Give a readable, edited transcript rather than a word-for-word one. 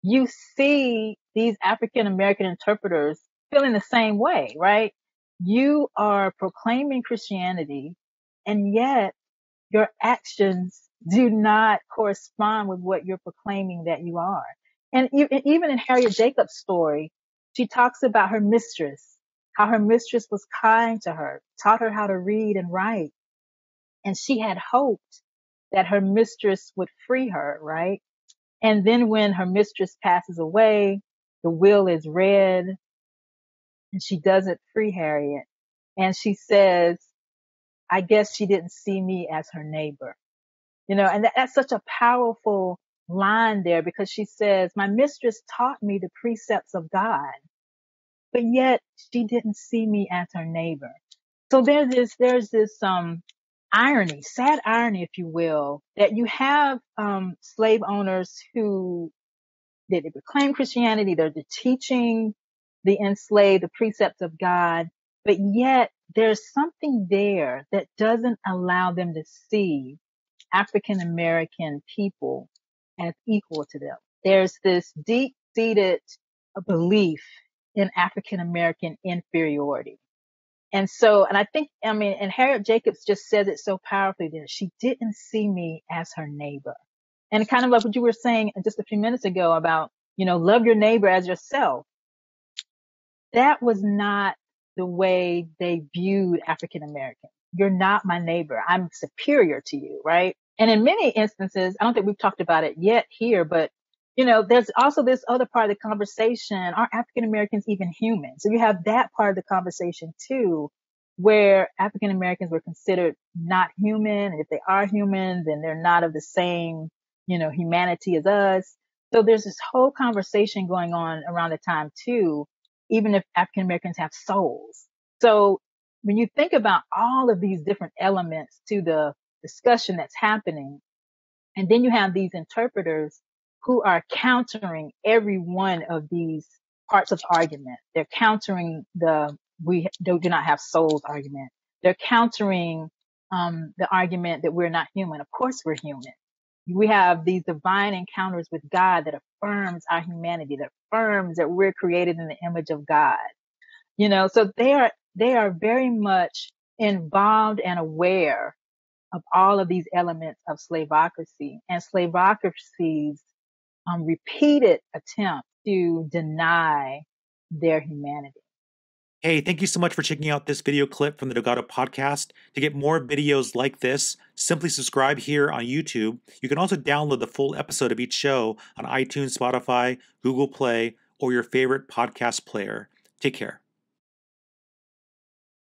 you see these African American interpreters feeling the same way, right? You are proclaiming Christianity, and yet your actions do not correspond with what you're proclaiming that you are. And even in Harriet Jacobs' story, she talks about her mistress, how her mistress was kind to her, taught her how to read and write. And she had hoped that her mistress would free her, right? And then when her mistress passes away, the will is read and she doesn't free Harriet. And she says, I guess she didn't see me as her neighbor. And that's such a powerful line there, because she says, my mistress taught me the precepts of God, but yet she didn't see me as her neighbor. So there's this irony, sad irony, if you will, that you have slave owners who they proclaim Christianity, they're teaching the enslaved the precepts of God, but yet there's something there that doesn't allow them to see African American people as equal to them. There's this deep-seated belief in African American inferiority. And and Harriet Jacobs just says it so powerfully there. She didn't see me as her neighbor. And kind of like what you were saying just a few minutes ago about, love your neighbor as yourself. That was not the way they viewed African Americans. You're not my neighbor. I'm superior to you, right? And in many instances, I don't think we've talked about it yet here, but there's also this other part of the conversation. Are African Americans even human? So you have that part of the conversation too, where African Americans were considered not human. And if they are human, then they're not of the same, humanity as us. So there's this whole conversation going on around the time too, even if African Americans have souls. So when you think about all of these different elements to the discussion that's happening, and then you have these interpreters who are countering every one of these parts of the argument. They're countering the we do not have souls argument. They're countering the argument that we're not human. Of course we're human. We have these divine encounters with God that affirms our humanity, that affirms that we're created in the image of God. So they are very much involved and aware of all of these elements of slavocracy and slavocracy's repeated attempt to deny their humanity. Hey, thank you so much for checking out this video clip from the Dogado podcast. To get more videos like this, simply subscribe here on YouTube. You can also download the full episode of each show on iTunes, Spotify, Google Play, or your favorite podcast player. Take care.